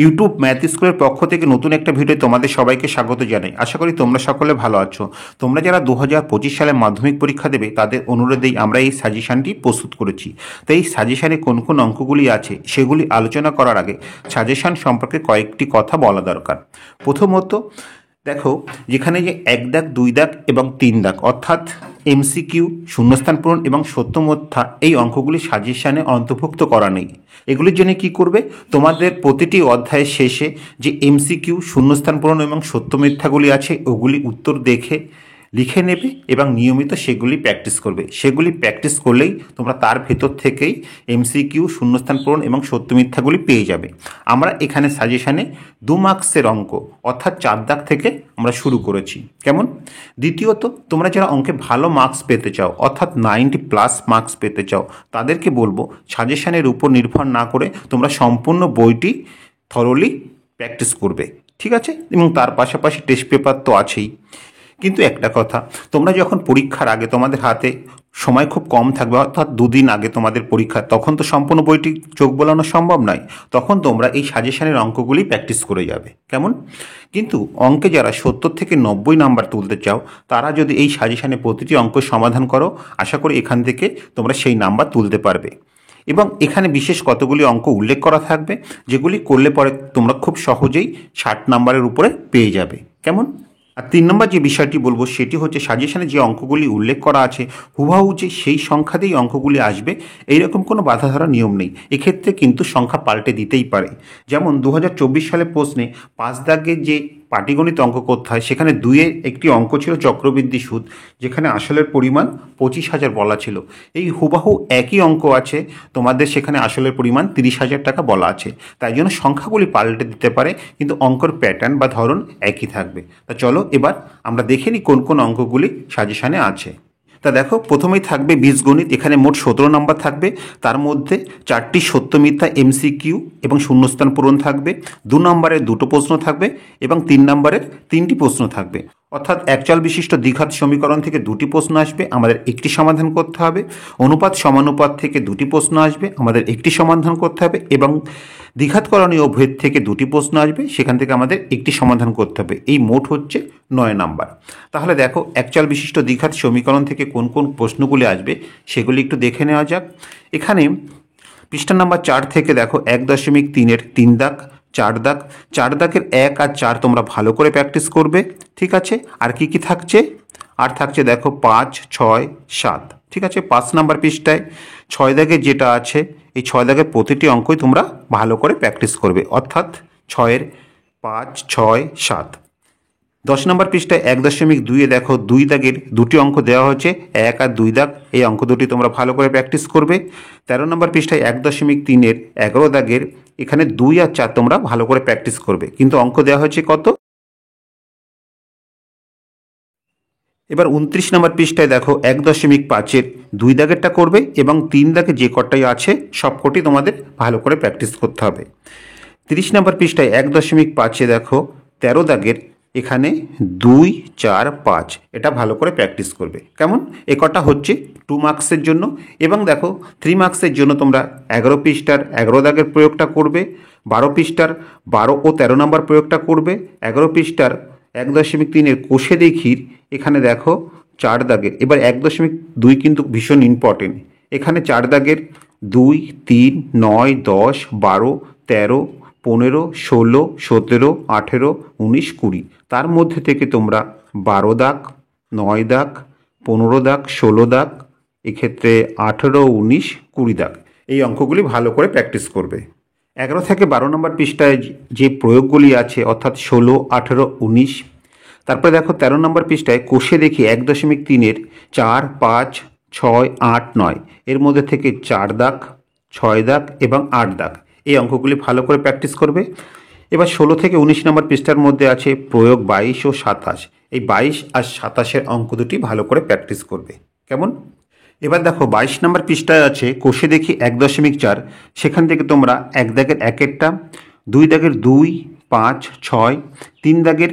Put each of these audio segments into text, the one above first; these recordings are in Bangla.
ইউটিউব ম্যাথ স্কুলের পক্ষ থেকে নতুন একটা ভিডিও তোমাদের সবাইকে স্বাগত জানাই। আশা করি তোমরা সকলে ভালো আছো। তোমরা যারা 2025 সালে মাধ্যমিক পরীক্ষা দেবে তাদের অনুরোধেই আমরা এই সাজেশনটি প্রস্তুত করেছি। তো এই সাজেশনে কোন কোন অঙ্কগুলি আছে সেগুলি আলোচনা করার আগে সাজেশন সম্পর্কে কয়েকটি কথা বলা দরকার। প্রথমত দেখো, যেখানে যে 1 দাগ 2 দাগ এবং 3 দাগ অর্থাৎ এমসিকিউ, শূন্যস্থান পূরণ এবং সত্য মিথ্যা এই অঙ্কগুলি সাজেশনে অন্তর্ভুক্ত করা নেই। এগুলির জন্য কি করবে, তোমাদের প্রতিটি অধ্যায়ের শেষে যে এমসিকিউ, শূন্যস্থান পূরণ এবং সত্য মিথ্যাগুলি আছে ওগুলি উত্তর দেখে লিখে নেবে এবং নিয়মিত সেগুলি প্র্যাকটিস করবে। সেগুলি প্র্যাকটিস করলেই তোমরা তার ভেতর থেকেই এমসিকিউ, শূন্যস্থান পূরণ এবং সত্য মিথ্যাগুলি পেয়ে যাবে। আমরা এখানে সাজেশানে 2 মার্কসের অঙ্ক অর্থাৎ 4 দাগ থেকে আমরা শুরু করেছি। কেমন? দ্বিতীয়ত, তোমরা যারা অঙ্কে ভালো মার্কস পেতে চাও অর্থাৎ 90+ মার্কস পেতে চাও তাদেরকে বলবো সাজেশানের উপর নির্ভর না করে তোমরা সম্পূর্ণ বইটি থরলি প্র্যাকটিস করবে, ঠিক আছে? এবং তার পাশাপাশি টেস্ট পেপার তো আছেই। কিন্তু একটা কথা, তোমরা যখন পরীক্ষার আগে তোমাদের হাতে সময় খুব কম থাকবে অর্থাৎ 2 দিন আগে তোমাদের পরীক্ষা, তখন তো সম্পূর্ণ বইটি চোখ বোলানো সম্ভব নয়। তখন তোমরা এই সাজেশনের অঙ্কগুলি প্র্যাকটিস করে যাবে। কেমন? কিন্তু অঙ্কে যারা 70 থেকে 90 নাম্বার তুলতে চাও তারা যদি এই সাজেশনে প্রতিটি অঙ্ক সমাধান করো, আশা করি এখান থেকে তোমরা সেই নাম্বার তুলতে পারবে। এবং এখানে বিশেষ কতগুলি অঙ্ক উল্লেখ করা থাকবে যেগুলি করলে পরে তোমরা খুব সহজেই 60 নাম্বারের উপরে পেয়ে যাবে। কেমন? আর 3 নম্বর যে বিষয়টি বলবো সেটি হচ্ছে সাজেশনে যে অঙ্কগুলি উল্লেখ করা আছে হুবহু যে সেই সংখ্যা দিয়েই অঙ্কগুলি আসবে এইরকম কোনো বাধা ধরা নিয়ম নেই। এক্ষেত্রে কিন্তু সংখ্যা পাল্টে দিতেই পারে। যেমন 2024 সালের প্রশ্নে 5 দাগের যে পাটিগণিত অঙ্ক করতে হয় সেখানে 2-এর একটি অঙ্ক ছিল চক্রবৃদ্ধি সুদ, যেখানে আসলের পরিমাণ 25,000 বলা ছিল। এই হুবহু একই অঙ্ক আছে, তোমাদের সেখানে আসলের পরিমাণ 30,000 টাকা বলা আছে। তাই জন্য সংখ্যাগুলি পাল্টে দিতে পারে কিন্তু অঙ্কর প্যাটার্ন বা ধরন একই থাকবে। তা চলো এবার আমরা দেখে নিই কোন কোন অঙ্কগুলি সাজেশনে আছে। তা দেখো, প্রথমেই থাকবে বীজগণিত। এখানে মোট 17 নম্বর থাকবে, তার মধ্যে 4টি সত্য মিথ্যা এমসিকিউ এবং শূন্যস্থান পূরণ থাকবে। 2 নম্বরের 2টো প্রশ্ন থাকবে এবং 3 নম্বরের 3টি প্রশ্ন থাকবে। অর্থাৎ একচল বিশিষ্ট দ্বিঘাত সমীকরণ থেকে 2টি প্রশ্ন আসবে, আমাদের একটি সমাধান করতে হবে। অনুপাত সমানুপাত থেকে 2টি প্রশ্ন আসবে, আমাদের একটি সমাধান করতে হবে। এবং দ্বিঘাতকরণীয় ভেদ থেকে 2টি প্রশ্ন আসবে, সেখান থেকে আমাদের একটি সমাধান করতে হবে। এই মোট হচ্ছে 9 নাম্বার। তাহলে দেখো, একচল বিশিষ্ট দ্বিঘাত সমীকরণ থেকে কোন কোন প্রশ্নগুলি আসবে সেগুলি একটু দেখে নেওয়া যাক। এখানে পৃষ্ঠা নাম্বার 4 থেকে দেখো 1.3-এর 3 দাগ, 4 দাগ, 4 দাগের 1 আর 4 তোমরা ভালো করে প্র্যাকটিস করবে, ঠিক আছে? আর কি কি থাকছে? আর থাকছে দেখো 5, 6, 7, ঠিক আছে? 5 নাম্বার পৃষ্ঠায় 6 দাগের যেটা আছে এই 6 দাগের প্রতিটি অঙ্কই তোমরা ভালো করে প্র্যাকটিস করবে, অর্থাৎ 6-এর 5, 6, 7। 10 নম্বর পৃষ্ঠায় 1.2-এ দেখো 2 দাগের 2টি অঙ্ক দেওয়া হয়েছে, 1 আর 2 দাগ। এই অঙ্ক দুটি তোমরা ভালো করে প্র্যাকটিস করবে। 13 নম্বর পৃষ্ঠায় 1.3-এর 11 দাগের এখানে 2 আর 4 তোমরা ভালো করে প্র্যাকটিস করবে, কিন্তু অঙ্ক দেওয়া হয়েছে কত? এবার 29 নম্বর পৃষ্ঠায় দেখো 1.5-এর 2 দাগেরটা করবে এবং 3 দাগে যে কটাই আছে সবকটি তোমাদের ভালো করে প্র্যাকটিস করতে হবে। 30 নম্বর পৃষ্ঠায় 1.5-এ দেখো 13 দাগের এখানে 2, 4, 5 এটা ভালো করে প্র্যাকটিস করবে। কেমন? এ কটা হচ্ছে 2 মার্কসের জন্য। এবং দেখো 3 মার্কসের জন্য তোমরা 11 পৃষ্ঠার 11 দাগের প্রয়োগটা করবে, 12 পৃষ্ঠার 12 ও 13 নম্বর প্রয়োগটা করবে, 11 পৃষ্ঠার 1.3-এর কোষে দেখির এখানে দেখো 4 দাগের। এবার 1.2 কিন্তু ভীষণ ইম্পর্টেন্ট। এখানে 4 দাগের 2, 3, 9, 10, 12, 13, 15, 16, 17, 18, 19, 20 তার মধ্যে থেকে তোমরা 12 দাগ, 9 দাগ, 15 দাগ, 16 দাগ, এক্ষেত্রে 18, 19, 20 দাগ এই অঙ্কগুলি ভালো করে প্র্যাকটিস করবে। 11 থেকে 12 নম্বর পৃষ্ঠায় যে প্রয়োগগুলি আছে অর্থাৎ 16, 18, 19। তারপরে দেখো 13 নম্বর পৃষ্ঠায় কোষে দেখি 1.3-এর 4, 5, 6, 8, 9 এর মধ্যে থেকে 4 দাগ, 6 দাগ এবং 8 দাগ এই অঙ্কগুলি ভালো করে প্র্যাকটিস করবে। এবার 16 থেকে 19 নম্বর পৃষ্ঠার মধ্যে আছে প্রয়োগ 22 ও 27। এই 22 আর 27-এর অঙ্ক দুটি ভালো করে প্র্যাকটিস করবে। কেমন? এবার দেখো 22 নম্বর পৃষ্ঠায় আছে কোষে দেখি 1.4, সেখান থেকে তোমরা 1 দাগের 1-এরটা, 2 দাগের 2, 5, 6, 3 দাগের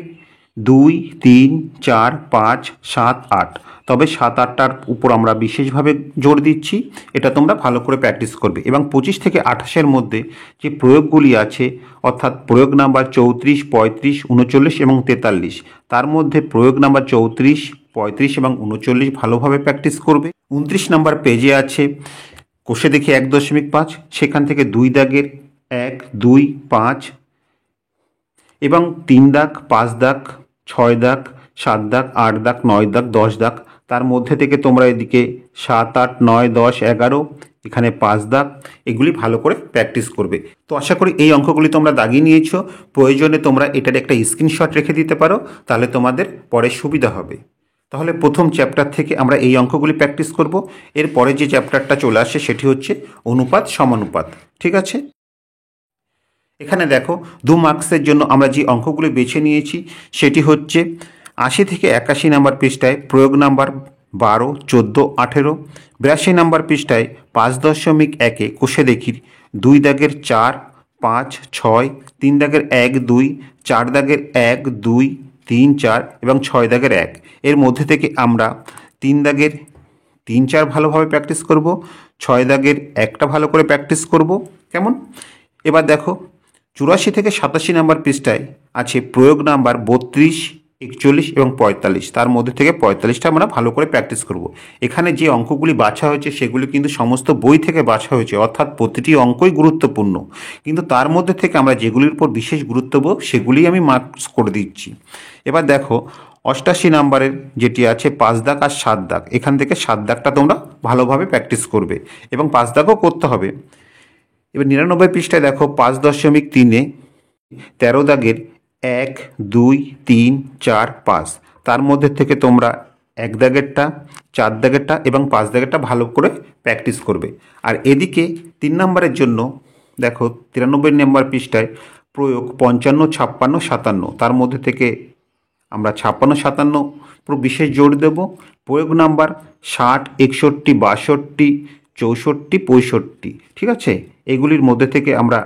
2, 3, 4, 5, 7, 8। তবে 7, 8টার উপর আমরা বিশেষভাবে জোর দিচ্ছি, এটা তোমরা ভালো করে প্র্যাকটিস করবে। এবং 25 থেকে 28-এর মধ্যে যে প্রয়োগগুলি আছে, অর্থাৎ প্রয়োগ নাম্বার 34, 35, 39 এবং 43, তার মধ্যে প্রয়োগ নাম্বার 34, 35 এবং 39 ভালোভাবে প্র্যাকটিস করবে। 29 নাম্বার পেজে আছে কোষে দেখি 1.5, সেখান থেকে 2 দাগের 1, 2, 5 এবং 3 দাগ, 5 দাগ, 6 দাগ, 7 দাগ, 8 দাগ, 9 দাগ, 10 দাগ, তার মধ্যে থেকে তোমরা এদিকে 7, 8, 9, 10, 11, এখানে 5 দাগ, এগুলি ভালো করে প্র্যাকটিস করবে। তো আশা করি এই অঙ্কগুলি তোমরা দাগিয়ে নিয়েছো। প্রয়োজনে তোমরা এটার একটা স্ক্রিনশট রেখে দিতে পারো, তাহলে তোমাদের পরে সুবিধা হবে। তাহলে প্রথম চ্যাপ্টার থেকে আমরা এই অঙ্কগুলি প্র্যাকটিস করব। এরপরে যে চ্যাপ্টারটা চলে আসে সেটি হচ্ছে অনুপাত সমানুপাত। ঠিক আছে, এখানে দেখো 2 মার্কসের জন্য আমরা যে অঙ্কগুলি বেছে নিয়েছি সেটি হচ্ছে 80 থেকে 81 নাম্বার পৃষ্ঠায় প্রয়োগ নাম্বার 12, 14, 18। 82 নাম্বার পৃষ্ঠায় 5.1-এ কোষে দেখি 2 দাগের 4, 5, 6, 3 দাগের 1, 2, 4 দাগের 1, 2, 3, 4 এবং 6 দাগের 1। এর মধ্যে থেকে আমরা 3 দাগের 3, 4 ভালোভাবে প্র্যাকটিস করব, 6 দাগের 1টা ভালো করে প্র্যাকটিস করব। কেমন? এবার দেখো 84 থেকে 87 নাম্বার পৃষ্ঠায় আছে প্রয়োগ নাম্বার 32, 41 এবং 45। তার মধ্যে থেকে 45টা আমরা ভালো করে প্র্যাকটিস করব। এখানে যে অঙ্কগুলি বাছা হয়েছে সেগুলি কিন্তু সমস্ত বই থেকে বাছা হয়েছে, অর্থাৎ প্রতিটি অঙ্কই গুরুত্বপূর্ণ, কিন্তু তার মধ্যে থেকে আমরা যেগুলির উপর বিশেষ গুরুত্ব দেবো সেগুলি আমি মার্কস করে দিচ্ছি। এবার দেখো 88 নাম্বারের যেটি আছে 5 দাগ আর 7 দাগ, এখান থেকে 7 দাগটা তোমরা ভালোভাবে প্র্যাকটিস করবে এবং 5 দাগও করতে হবে। এবার 99 পৃষ্ঠায় দেখো 5.3-এ 13 দাগের 1, 2, 3, 4, 5, তার মধ্যে থেকে তোমরা 1 দাগেরটা, 4 দাগেরটা এবং 5 দাগেরটা ভালো করে প্র্যাকটিস করবে। আর এদিকে 3 নম্বরের জন্য দেখো 93 নম্বর পৃষ্ঠায় প্রয়োগ 55, 56, 57, তার মধ্যে থেকে আমরা 56, 57 পুরো বিশেষ জোর দেব। প্রয়োগ নাম্বার 60, 61, 62, 64, 65। ঠিক আছে, এগুলির মধ্যে থেকে আমরা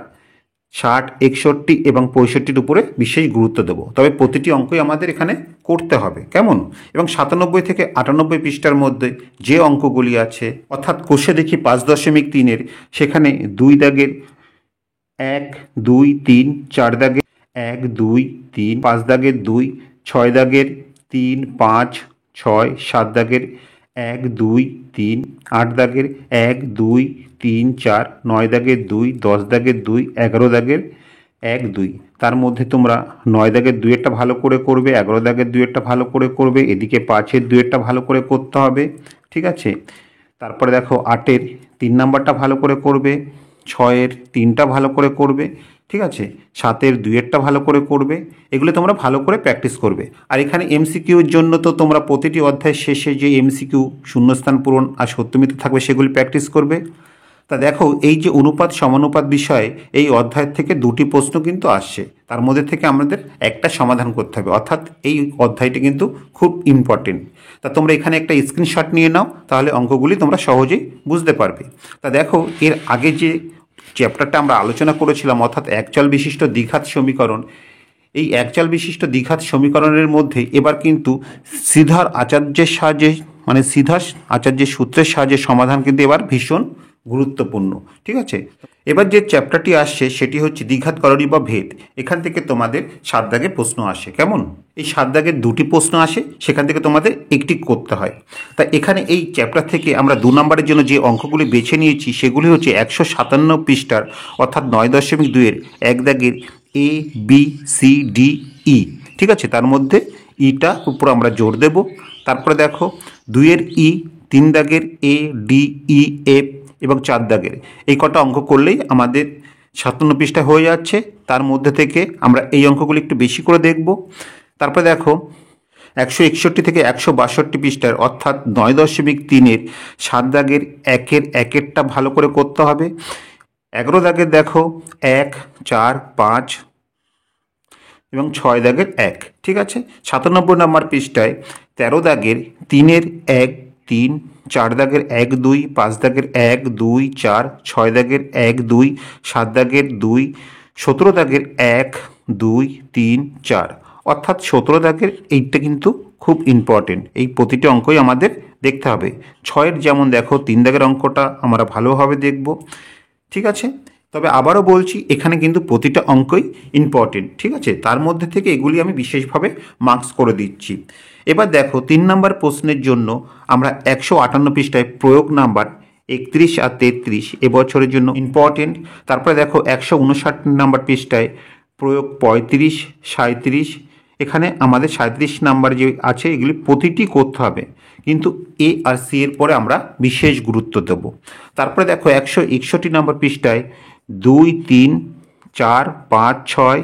60, 61 এবং 65-র উপরে বিশেষ গুরুত্ব দেব, তবে প্রতিটি অঙ্কই আমাদের এখানে করতে হবে। কেমন? এবং 97 থেকে 98 পৃষ্ঠার মধ্যে যে অঙ্কগুলি আছে, অর্থাৎ কোষে দেখি 5.3-এর, সেখানে 2 দাগের 1, 2, 3, 4 দাগের 1, 2, 3, 5 দাগের 2, 6 দাগের 3, 5, 6, 7 দাগের 1, 2, 3, 8 দাগের 1, 2, 3, 4, 9 দাগের 2, 10 দাগের 2, 11 দাগের 1, 2। তার মধ্যে তোমরা 9 দাগের 2-এরটা ভালো করে করবে, 11 দাগের 2-এরটা ভালো করে করবে, এদিকে 5-এর 2-এরটা ভালো করে করতে হবে। ঠিক আছে, তারপরে দেখো 8-এর 3 নাম্বারটা ভালো করে করবে, 6-এর 3টা ভালো করে করবে। ঠিক আছে, 7-এর 2-এরটা ভালো করে করবে। এগুলো তোমরা ভালো করে প্র্যাকটিস করবে। আর এখানে এমসিকিউর জন্য তো তোমরা প্রতিটি অধ্যায়ের শেষে যে এমসিকিউ, শূন্যস্থান পূরণ আর সত্যমিথ্যা থাকবে সেগুলি প্র্যাকটিস করবে। তা দেখো এই যে অনুপাত সমানুপাত বিষয়ে এই অধ্যায়ের থেকে 2টি প্রশ্ন কিন্তু আসছে, তার মধ্যে থেকে আমাদের একটা সমাধান করতে হবে, অর্থাৎ এই অধ্যায়টি কিন্তু খুব ইম্পর্টেন্ট। তা তোমরা এখানে একটা স্ক্রিনশট নিয়ে নাও, তাহলে অঙ্কগুলি তোমরা সহজেই বুঝতে পারবে। তা দেখো এর আগে যে চ্যাপ্টারটা আমরা আলোচনা করেছিলাম, অর্থাৎ একচল বিশিষ্ট দ্বিঘাত সমীকরণ, এই একচল বিশিষ্ট দ্বিঘাত সমীকরণের মধ্যে এবার কিন্তু শ্রীধর আচার্যের সাহায্যে, মানে শ্রীধর আচার্যের সূত্রের সাহায্যে সমাধান কিন্তু এবার ভীষণ গুরুত্বপূর্ণ। ঠিক আছে, এবার যে চ্যাপ্টারটি আসছে সেটি হচ্ছে দ্বিঘাত করণী বা ভেদ। এখান থেকে তোমাদের 7 দাগের প্রশ্ন আসে। কেমন? এই 7 দাগের 2টি প্রশ্ন আসে, সেখান থেকে তোমাদের একটি করতে হয়। তা এখানে এই চ্যাপ্টার থেকে আমরা 2 নম্বরের জন্য যে অঙ্কগুলি বেছে নিয়েছি সেগুলি হচ্ছে 157 পৃষ্ঠার, অর্থাৎ 9.2-এর 1 দাগের এ, বি, সি, ডি, ই। ঠিক আছে, তার মধ্যে ইটা উপর আমরা জোর দেব। তারপরে দেখো 2-এর ই, 3 দাগের এ, ডি, ই, এফ এবং 4 দাগের, এই কটা অঙ্ক করলেই আমাদের 57 পৃষ্ঠা হয়ে যাচ্ছে। তার মধ্যে থেকে আমরা এই অঙ্কগুলি একটু বেশি করে দেখব। তারপরে দেখো 161 থেকে 162 পৃষ্ঠার, অর্থাৎ 9.3-এর 7 দাগের 1-এর 1-এরটা ভালো করে করতে হবে। 11 দাগের দেখো 1, 4, 5 এবং 6 দাগের 1। ঠিক আছে, 97 নম্বর পৃষ্ঠায় 13 দাগের 3-এর 1, 3, 4 দাগের 1, 2, 5 দাগের 1, 2, 4, 6 দাগের 1, 2, 7 দাগের 2, 17 দাগের 1, 2, 3, 4, অর্থাৎ 17 দাগের এইটা কিন্তু খুব ইম্পর্টেন্ট, এই প্রতিটি অঙ্কই আমাদের দেখতে হবে। 6-এর যেমন দেখো 3 দাগের অঙ্কটা আমরা ভালোভাবে দেখব, ঠিক আছে। তবে আবারও বলছি এখানে কিন্তু প্রতিটা অঙ্কই ইম্পর্টেন্ট, ঠিক আছে। তার মধ্যে থেকে এগুলি আমি বিশেষভাবে মার্কস করে দিচ্ছি। এবার দেখো 3 নম্বর প্রশ্নের জন্য আমরা 158 পৃষ্ঠায় প্রয়োগ নাম্বার 31 আর 33 এবছরের জন্য ইম্পর্টেন্ট। তারপরে দেখো 159 নম্বর পৃষ্ঠায় প্রয়োগ 35, 37, এখানে আমাদের 37 নাম্বার যে আছে এগুলি প্রতিটি করতে হবে, কিন্তু এ আর সি এর পরে আমরা বিশেষ গুরুত্ব দেব। তারপরে দেখো 161 নম্বর পৃষ্ঠায় 2, 3, 4, 5, 6,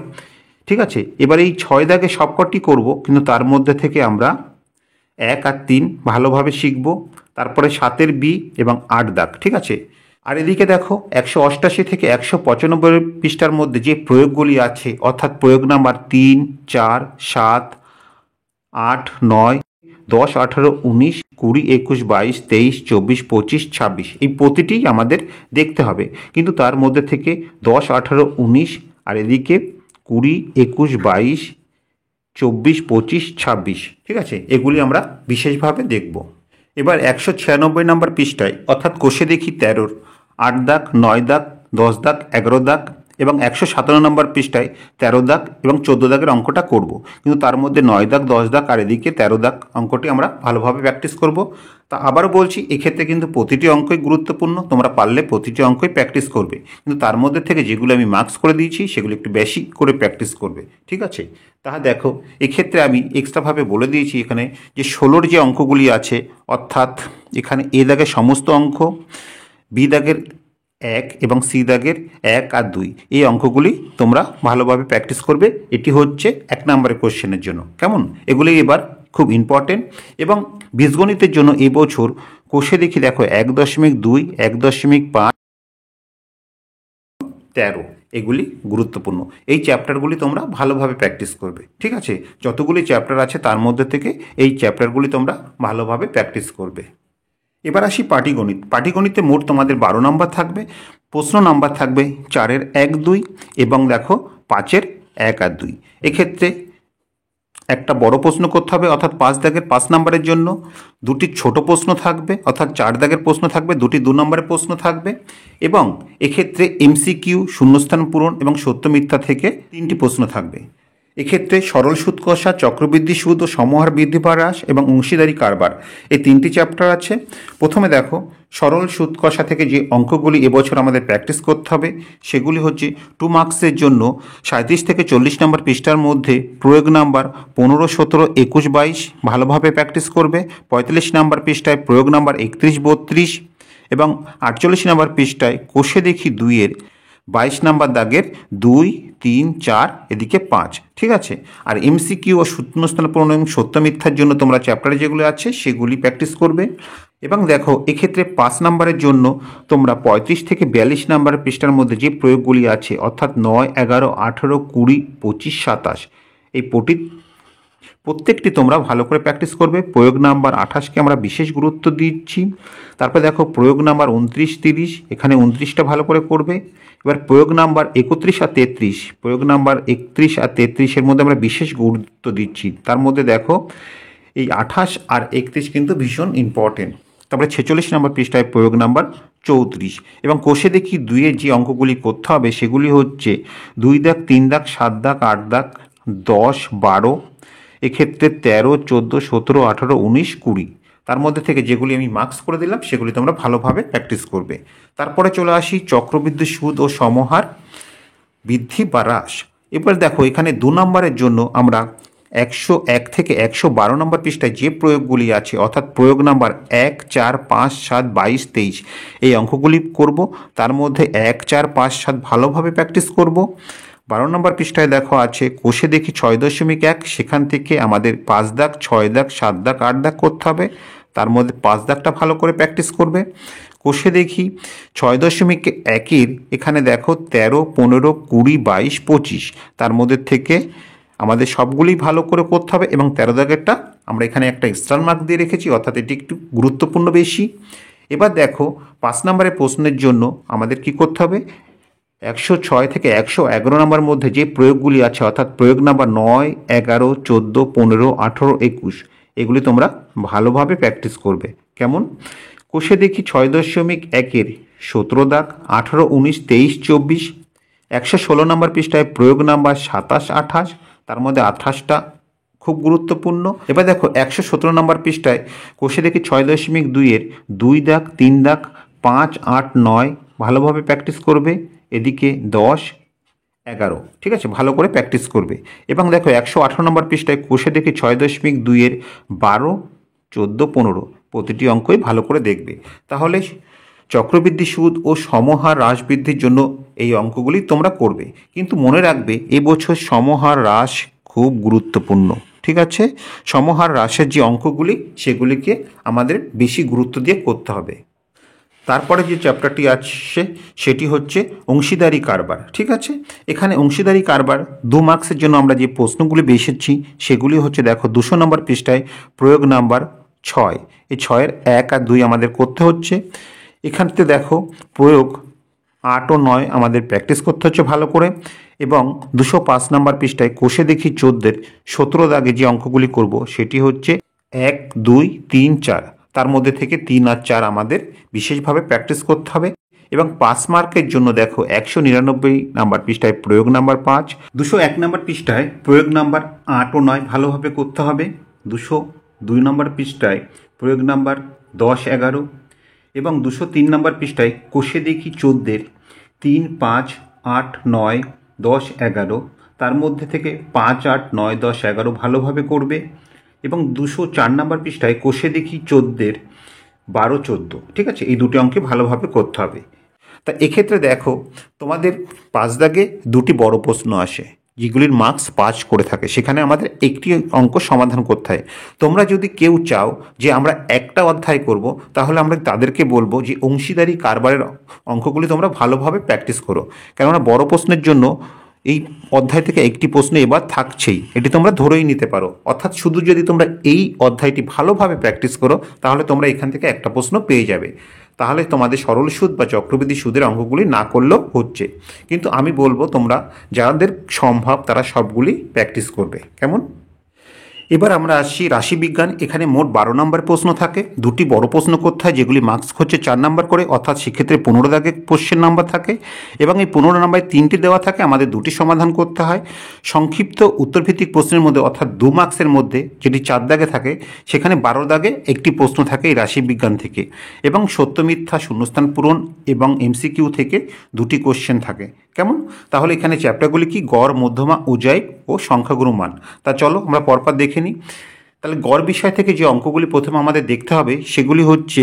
ঠিক আছে। এবার এই 6 দাগে সবকটি করব, কিন্তু তার মধ্যে থেকে আমরা 1 আর 3 ভালোভাবে শিখব। তারপরে 7-এর বি এবং 8 দাগ, ঠিক আছে। আর এদিকে দেখো 188 থেকে 195 পৃষ্ঠার মধ্যে যে প্রয়োগগুলি আছে, অর্থাৎ প্রয়োগ নাম্বার 3, 4, 7, 8, 9, 10, 18, 19, 20, 21, 22, 23, 24, 25, 26 এই প্রতিটি আমাদের দেখতে হবে, কিন্তু তার মধ্যে থেকে 10, 18, 19 আর এদিকে 20, 21, 22, 24, 25, 26, ঠিক আছে, এগুলি আমরা বিশেষভাবে দেখব। এবার 196 নম্বর পৃষ্ঠায় অর্থাৎ কোষে দেখি 13-র 8 দাগ, 9 দাগ, 10 দাগ, 11 দাগ এবং 157 নম্বর পৃষ্ঠায় 13 দাগ এবং 14 দাগের অঙ্কটা করব, কিন্তু তার মধ্যে 9 দাগ, 10 দাগ আর এদিকে 13 দাগ অঙ্কটি আমরা ভালোভাবে প্র্যাকটিস করব। তা আবারও বলছি এক্ষেত্রে কিন্তু প্রতিটি অঙ্কই গুরুত্বপূর্ণ, তোমরা পারলে প্রতিটি অঙ্কই প্র্যাকটিস করবে, কিন্তু তার মধ্যে থেকে যেগুলো আমি মার্কস করে দিয়েছি সেগুলো একটু বেশি করে প্র্যাকটিস করবে, ঠিক আছে। তাহা দেখো এক্ষেত্রে আমি এক্সট্রাভাবে বলে দিয়েছি এখানে যে 16-র যে অঙ্কগুলি আছে, অর্থাৎ এখানে এ দাগের সমস্ত অঙ্ক, বি দাগের 1 এবং সি দাগের 1 আর 2 এই অঙ্কগুলি তোমরা ভালোভাবে প্র্যাকটিস করবে। এটি হচ্ছে 1 নম্বরের কোশ্চেনের জন্য, কেমন। এগুলি এবার খুব ইম্পর্টেন্ট। এবং বীজগণিতের জন্য এবছর কোষে দেখি দেখো 1.2, 1.5, 13 এগুলি গুরুত্বপূর্ণ। এই চ্যাপ্টারগুলি তোমরা ভালোভাবে প্র্যাকটিস করবে, ঠিক আছে। যতগুলি চ্যাপ্টার আছে তার মধ্যে থেকে এই চ্যাপ্টারগুলি তোমরা ভালোভাবে প্র্যাকটিস করবে। এবার আসি পাটিগণিত। পাটিগণিতে মোট তোমাদের 12 নম্বর থাকবে, প্রশ্ন নাম্বার থাকবে 4-এর 1, 2 এবং দেখো 5-এর 1 আর 2। এক্ষেত্রে একটা বড় প্রশ্ন করতে হবে, অর্থাৎ 5 দাগের 5 নম্বরের জন্য 2টি ছোট প্রশ্ন থাকবে, অর্থাৎ 4 দাগের প্রশ্ন থাকবে, 2টি 2 নম্বরের প্রশ্ন থাকবে এবং এক্ষেত্রে এমসিকিউ, শূন্যস্থান পূরণ এবং সত্য মিথ্যা থেকে 3টি প্রশ্ন থাকবে। এক্ষেত্রে সরল সুদ কষা, চক্রবৃদ্ধি সুদ ও সমহার বৃদ্ধি বা হ্রাস এবং অংশীদারি কারবার এই 3টি চ্যাপ্টার আছে। প্রথমে দেখো সরল সুদ কষা থেকে যে অঙ্কগুলি এবছর আমাদের প্র্যাকটিস করতে হবে সেগুলি হচ্ছে 2 মার্কসের জন্য 37 থেকে 40 নম্বর পৃষ্ঠার মধ্যে প্রয়োগ নাম্বার 15, 17, 21, 22 ভালোভাবে প্র্যাকটিস করবে। 45 নম্বর পৃষ্ঠায় প্রয়োগ নাম্বার 31, 32 এবং 48 নম্বর পৃষ্ঠায় কোষে দেখি 2-এর 22 নম্বর দাগের 2, 3, 4 এদিকে 5, ঠিক আছে। আর এমসিকিউ ও শূন্যস্থান পূরণ এবং সত্য মিথ্যার জন্য তোমরা চ্যাপ্টারে যেগুলো আছে সেগুলি প্র্যাকটিস করবে। এবং দেখো এক্ষেত্রে 5 নম্বরের জন্য তোমরা 35 থেকে 42 নম্বর পৃষ্ঠার মধ্যে যে প্রয়োগগুলি আছে, অর্থাৎ 9, 11, 18, 20, 25, 27 এই প্রত্যেকটি তোমরা ভালো করে প্র্যাকটিস করবে। প্রয়োগ নাম্বার 28কে আমরা বিশেষ গুরুত্ব দিচ্ছি। তারপরে দেখো প্রয়োগ নাম্বার 29, 30 এখানে 29টা ভালো করে করবে। এবার প্রয়োগ নাম্বার 31 আর 33, প্রয়োগ নাম্বার 31 আর 33-এর মধ্যে আমরা বিশেষ গুরুত্ব দিচ্ছি। তার মধ্যে দেখো এই 28 আর 31 কিন্তু ভীষণ ইম্পর্টেন্ট। তারপরে 46 নম্বর পৃষ্ঠায় প্রয়োগ নাম্বার 34 এবং কোষে দেখি 2-এর যে অঙ্কগুলি করতে হবে সেগুলি হচ্ছে 2 দাগ, 3 দাগ, 7 দাগ, 8 দাগ, 10, 12 এক্ষেত্রে 13, 14, 17, 18, 19, 20 তার মধ্যে থেকে যেগুলি আমি মার্কস করে দিলাম সেগুলি তোমরা ভালোভাবে প্র্যাকটিস করবে। তারপরে চলে আসি চক্রবৃদ্ধি সুদ ও সমহার বৃদ্ধি বা হ্রাস। এবার দেখো এখানে 2 নম্বরের জন্য আমরা 101 থেকে 112 নম্বর পৃষ্ঠায় যে প্রয়োগগুলি আছে, অর্থাৎ প্রয়োগ নাম্বার 1, 4, 5, 7, 22, 23 এই অঙ্কগুলি করব। তার মধ্যে 1, 4, 5, 7 ভালোভাবে প্র্যাকটিস করব। 12 নম্বর পৃষ্ঠায় দেখো আছে কোষে দেখি 6.1, সেখান থেকে আমাদের 5 দাগ, 6 দাগ, 7 দাগ, 8 দাগ করতে হবে। তার মধ্যে 5 দাগটা ভালো করে প্র্যাকটিস করবে। কোষে দেখি 6.1-এর এখানে দেখো 13, 15, 20, 22, 25 তার মধ্যে থেকে আমাদের সবগুলি ভালো করে করতে হবে এবং 13 দাগেরটা আমরা এখানে একটা এক্সট্রা মার্ক দিয়ে রেখেছি, অর্থাৎ এটি একটু গুরুত্বপূর্ণ বেশি। এবার দেখো 5 নম্বরের প্রশ্নের জন্য আমাদের কি করতে হবে, 106 থেকে 111 নম্বর মধ্যে যে প্রয়োগগুলি আছে অর্থাৎ প্রয়োগ নাম্বার 9, 11, 14, 15, 18, 21 এগুলি তোমরা ভালোভাবে প্র্যাকটিস করবে। কেমন? কোষে দেখি 6.1-এর 17 দাগ, 18, 19, 23, 24, 116 নম্বর পৃষ্ঠায় প্রয়োগ নাম্বার 27, 28, তার মধ্যে 28টা খুব গুরুত্বপূর্ণ। এবার দেখো 117 নম্বর পৃষ্ঠায় কোষে দেখি 6.2-এর 2 দাগ, 3 দাগ, 5, 8, 9 ভালোভাবে প্র্যাকটিস করবে। এদিকে 10, 11 ঠিক আছে, ভালো করে প্র্যাকটিস করবে। এবং দেখো 118 নম্বর পৃষ্ঠায় কোষে দেখি 6.2-এর 12, 14, 15 প্রতিটি অঙ্কই ভালো করে দেখবে। তাহলে চক্রবৃদ্ধি সুদ ও সমহার হ্রাস বৃদ্ধির জন্য এই অঙ্কগুলি তোমরা করবে। কিন্তু মনে রাখবে এবছর সমহার হ্রাস খুব গুরুত্বপূর্ণ। ঠিক আছে, সমহার হ্রাসের যে অঙ্কগুলি সেগুলিকে আমাদের বেশি গুরুত্ব দিয়ে করতে হবে। তারপরে যে চ্যাপ্টারটি আসছে সেটি হচ্ছে অংশীদারি কারবার। ঠিক আছে, এখানে অংশীদারি কারবার 2 মার্কসের জন্য আমরা যে প্রশ্নগুলি বেসেছি সেগুলি হচ্ছে দেখো 200 নম্বর পৃষ্ঠায় প্রয়োগ নাম্বার 6, এই 6-এর 1 আর 2 আমাদের করতে হচ্ছে। এখানতে দেখো প্রয়োগ 8 ও 9 আমাদের প্র্যাকটিস করতে হচ্ছে ভালো করে। এবং 205 নম্বর পৃষ্ঠায় কোষে দেখি 14-এর 17 দাগে যে অঙ্কগুলি করব সেটি হচ্ছে 1, 2, 3, 4 তার মধ্যে থেকে 3 আর 4 আমাদের বিশেষভাবে প্র্যাকটিস করতে হবে। এবং 5 মার্কের জন্য দেখো 199 নাম্বার পৃষ্ঠায় প্রয়োগ নাম্বার 5, 201 নম্বর পৃষ্ঠায় প্রয়োগ নাম্বার 8 ও 9 ভালোভাবে করতে হবে। 202 নম্বর পৃষ্ঠায় প্রয়োগ নাম্বার 10, 11 এবং 203 নম্বর পৃষ্ঠায় কোষে দেখি 14-এর 3, 5, 8, 9, 10, 11 তার মধ্যে থেকে 5, 8, 9, 10, 11 ভালোভাবে করবে। এবং 204 নম্বর পৃষ্ঠায় কোষে দেখি 14-এর 12, 14 ঠিক আছে, এই দুটি অঙ্কে ভালোভাবে করতে হবে। তা এক্ষেত্রে দেখো তোমাদের 5 দাগে 2টি বড় প্রশ্ন আসে যেগুলির মার্কস 5 করে থাকে, সেখানে আমাদের একটি অঙ্ক সমাধান করতে হয়। তোমরা যদি কেউ চাও যে আমরা একটা অধ্যায় করব তাহলে আমরা তাদেরকে বলবো যে অংশীদারি কারবারের অঙ্কগুলি তোমরা ভালোভাবে প্র্যাকটিস করো, কেননা বড় প্রশ্নের জন্য এই অধ্যায় থেকে একটি প্রশ্ন এবার থাকছেই, এটি তোমরা ধরেই নিতে পারো। অর্থাৎ শুধু যদি তোমরা এই অধ্যায়টি ভালোভাবে প্র্যাকটিস করো তাহলে তোমরা এখান থেকে একটা প্রশ্ন পেয়ে যাবে। তাহলে তোমাদের সরল সুদ বা চক্রবৃদ্ধি সুদের অঙ্কগুলি না করলেও হচ্ছে। কিন্তু আমি বলবো তোমরা যাদের সম্ভব তারা সবগুলি প্র্যাকটিস করবে। কেমন? এবার আমরা আসছি রাশিবিজ্ঞান। এখানে মোট 12 নম্বর প্রশ্ন থাকে, 2টি বড় প্রশ্ন করতে হয় যেগুলি মার্কস হচ্ছে 4 নম্বর করে, অর্থাৎ সেক্ষেত্রে 15 দাগে কোশ্চেন নাম্বার থাকে। এবং এই 15 নম্বরে 3টি দেওয়া থাকে, আমাদের 2টি সমাধান করতে হয়। সংক্ষিপ্ত উত্তরভিত্তিক প্রশ্নের মধ্যে অর্থাৎ 2 মার্কসের মধ্যে যেটি 4 দাগে থাকে সেখানে 12 দাগে একটি প্রশ্ন থাকে এই রাশিবিজ্ঞান থেকে। এবং সত্য মিথ্যা শূন্যস্থান পূরণ এবং এমসিকিউ থেকে 2টি কোশ্চেন থাকে। কেমন? তাহলে এখানে চ্যাপ্টারগুলি কি? গড়, মধ্যমা, উজ্জয়িক ও সংখ্যাগুরু মান। তা চলো আমরা পরপর দেখে নিই। তাহলে গড় বিষয় থেকে যে অঙ্কগুলি প্রথমে আমাদের দেখতে হবে সেগুলি হচ্ছে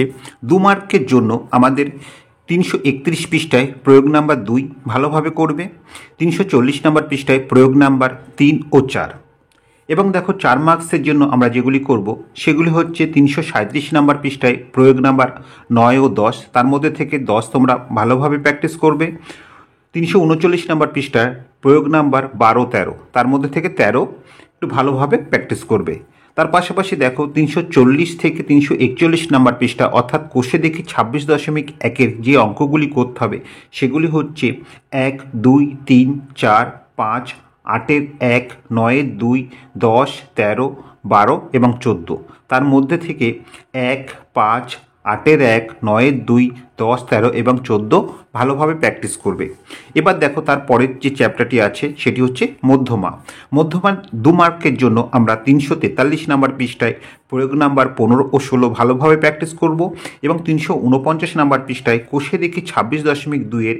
2 মার্কের জন্য আমাদের 331 পৃষ্ঠায় প্রয়োগ নাম্বার 2 ভালোভাবে করবে, 340 নম্বর পৃষ্ঠায় প্রয়োগ নাম্বার 3 ও 4। এবং দেখো 4 মার্কসের জন্য আমরা যেগুলি করব সেগুলি হচ্ছে 337 নম্বর পৃষ্ঠায় প্রয়োগ নাম্বার 9 ও 10, তার মধ্যে থেকে 10 তোমরা ভালোভাবে প্র্যাকটিস করবে। 339 নম্বর পৃষ্ঠায় প্রয়োগ নাম্বার 12, 13 তার মধ্যে থেকে 13 একটু ভালোভাবে প্র্যাকটিস করবে। তার পাশাপাশি দেখো 340 থেকে 341 নম্বর পৃষ্ঠা অর্থাৎ কোষে দেখি 26.1-এর যে অঙ্কগুলি করতে হবে সেগুলি হচ্ছে 1, 2, 3, 4, 5, 8-এর 1, 9-এর 2, 10, 13, 12 এবং 14 তার মধ্যে থেকে 1, 5, 8-এর 1, 9-এর 2, 10, 13 এবং 14 ভালোভাবে প্র্যাকটিস করবে। এবার দেখো তার পরের যে চ্যাপ্টারটি আছে সেটি হচ্ছে মধ্যমা। মধ্যমা 2 মার্কের জন্য আমরা 343 নম্বর পৃষ্ঠায় প্রয়োগ নাম্বার 15 ও 16 ভালোভাবে প্র্যাকটিস করব। এবং 349 নম্বর পৃষ্ঠায় কোষে দেখি 26.2-এর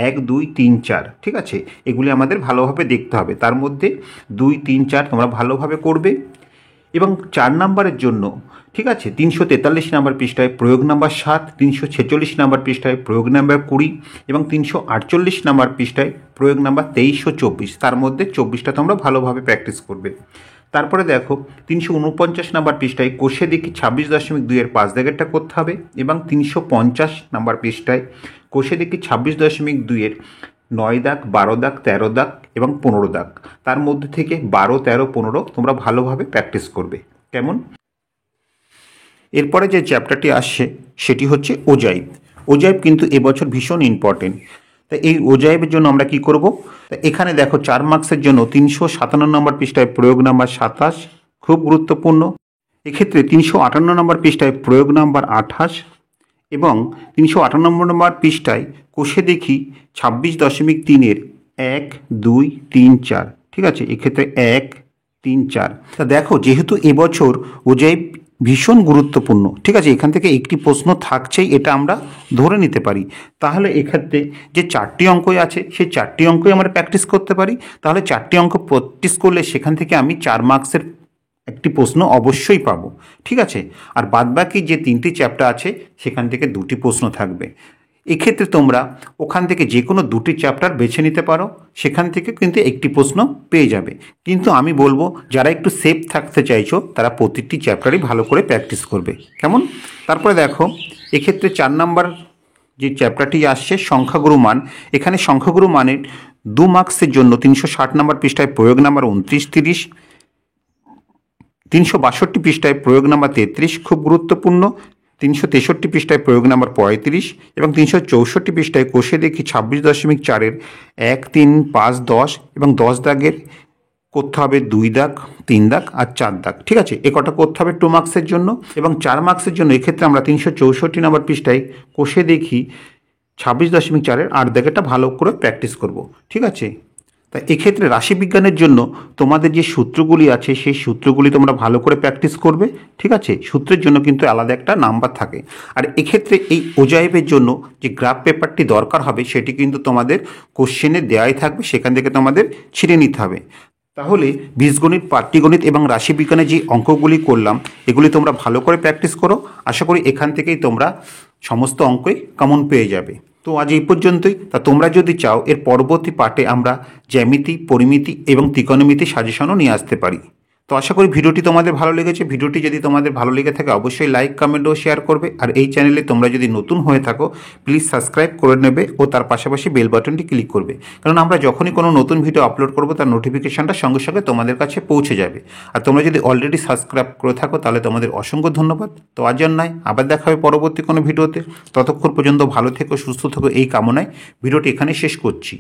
1, 2, 3, 4 ঠিক আছে, এগুলি আমাদের ভালোভাবে দেখতে হবে। তার মধ্যে 2, 3, 4 তোমরা ভালোভাবে করবে। এবং 4 নম্বরের জন্য ঠিক আছে 343 নম্বর পৃষ্ঠায় প্রয়োগ নাম্বার 7, 346 নম্বর পৃষ্ঠায় প্রয়োগ নাম্বার 20 এবং 348 নম্বর পৃষ্ঠায় প্রয়োগ নাম্বার 23 ও 24, তার মধ্যে 24টা তোমরা ভালোভাবে প্র্যাকটিস করবে। তারপরে দেখো 349 নম্বর পৃষ্ঠায় কোষে দেখি 26.2-এর 5 দাগেরটা করতে হবে। এবং 350 নম্বর পৃষ্ঠায় কোষে দেখি 26.2-এর 9 দাগ, 12 দাগ, 13 দাগ এবং 15 দাগ, তার মধ্যে থেকে 12, 13, 15 তোমরা ভালোভাবে প্র্যাকটিস করবে। কেমন? এরপরে যে চ্যাপ্টারটি আসছে সেটি হচ্ছে ওজাইব। ওজাইব কিন্তু এবছর ভীষণ ইম্পর্টেন্ট। তা এই ওজাইবের জন্য আমরা কি করব? তা এখানে দেখো 4 মার্কসের জন্য 357 নম্বর পৃষ্ঠায় প্রয়োগ নাম্বার 27 খুব গুরুত্বপূর্ণ। এক্ষেত্রে 358 নম্বর পৃষ্ঠায় প্রয়োগ নাম্বার 28 এবং 358 নম্বর পৃষ্ঠায় কোষে দেখি 26.3-এর 1, 2, 3, 4। ঠিক আছে, এক্ষেত্রে 1, 3, 4। তা দেখো, যেহেতু এবছর ওজাইব ভীষণ গুরুত্বপূর্ণ, ঠিক আছে, এখান থেকে একটি প্রশ্ন থাকছেই, এটা আমরা ধরে নিতে পারি। তাহলে এক্ষেত্রে যে 4টি অঙ্কই আছে সেই 4টি অঙ্কই আমরা প্র্যাকটিস করতে পারি। তাহলে 4টি অঙ্ক প্র্যাকটিস করলে সেখান থেকে আমি 4 মার্কসের একটি প্রশ্ন অবশ্যই পাবো। ঠিক আছে, আর বাদবাকি যে 3টি চ্যাপ্টার আছে সেখান থেকে 2টি প্রশ্ন থাকবে। এক্ষেত্রে তোমরা ওখান থেকে যে কোনো 2টি চ্যাপ্টার বেছে নিতে পারো, সেখান থেকে কিন্তু একটি প্রশ্ন পেয়ে যাবে। কিন্তু আমি বলবো যারা একটু সেফ থাকতে চাইছো তারা প্রতিটি চ্যাপ্টারই ভালো করে প্র্যাকটিস করবে, কেমন? তারপরে দেখো, এক্ষেত্রে 4 নাম্বার যে চ্যাপ্টারটি আসছে সংখ্যাগুরু মান, এখানে সংখ্যাগুরু মানের 2 মার্কসের জন্য 360 নম্বর পৃষ্ঠায় প্রয়োগ নাম্বার 29-30, 362 পৃষ্ঠায় প্রয়োগ নাম্বার 33 খুব গুরুত্বপূর্ণ, 363 পৃষ্ঠায় প্রয়োগ নাম্বার 35 এবং 364 পৃষ্ঠায় কোষে দেখি 26.4-এর 1, 3, 5, 10 এবং 10 দাগের করতে হবে 2 দাগ, 3 দাগ আর 4 দাগ। ঠিক আছে, এ কটা করতে হবে 2 মার্কসের জন্য। এবং 4 মার্কসের জন্য এক্ষেত্রে আমরা 364 নম্বর পৃষ্ঠায় কোষে দেখি 26.4-এর 8 দাগেরটা ভালো করে প্র্যাকটিস করব। ঠিক আছে, তাই এক্ষেত্রে রাশিবিজ্ঞানের জন্য তোমাদের যে সূত্রগুলি আছে সেই সূত্রগুলি তোমরা ভালো করে প্র্যাকটিস করবে। ঠিক আছে, সূত্রের জন্য কিন্তু আলাদা একটা নাম্বার থাকে। আর এক্ষেত্রে এই ওজাইবের জন্য যে গ্রাফ পেপারটি দরকার হবে সেটি কিন্তু তোমাদের কোশ্চেনে দেওয়াই থাকবে, সেখান থেকে তোমাদের ছিঁড়ে নিতে হবে। তাহলে বীজগণিত, পাটিগণিত এবং রাশিবিজ্ঞানের যে অঙ্কগুলি করলাম এগুলি তোমরা ভালো করে প্র্যাকটিস করো। আশা করি এখান থেকেই তোমরা সমস্ত অঙ্কই কমন পেয়ে যাবে। তো আজ এই পর্যন্তই। তা তোমরা যদি চাও এর পরবর্তী পার্টে আমরা জ্যামিতি, পরিমিতি এবং ত্রিকোণমিতি সাজেশনও নিয়ে আসতে পারি। তো আশা করি ভিডিওটি তোমাদের ভালো লেগেছে। ভিডিওটি যদি তোমাদের ভালো লেগে থাকে অবশ্যই লাইক, কমেন্ট ও শেয়ার করবে। আর এই চ্যানেলে তোমরা যদি নতুন হয়ে থাকো প্লিজ সাবস্ক্রাইব করে নেবে ও তার পাশাপাশি বেল বাটনটি ক্লিক করবে, কারণ আমরা যখনই কোনো নতুন ভিডিও আপলোড করব তার নোটিফিকেশনটা সঙ্গে সঙ্গে তোমাদের কাছে পৌঁছে যাবে। আর তোমরা যদি অলরেডি সাবস্ক্রাইব করে থাকো তাহলে তোমাদের অসংখ্য ধন্যবাদ। তো আজ আর নয়, আবার দেখা হবে পরবর্তী কোনো ভিডিওতে। ততক্ষণ পর্যন্ত ভালো থেকো, সুস্থ থেকো এই কামনায় ভিডিওটি এখানে শেষ করছি।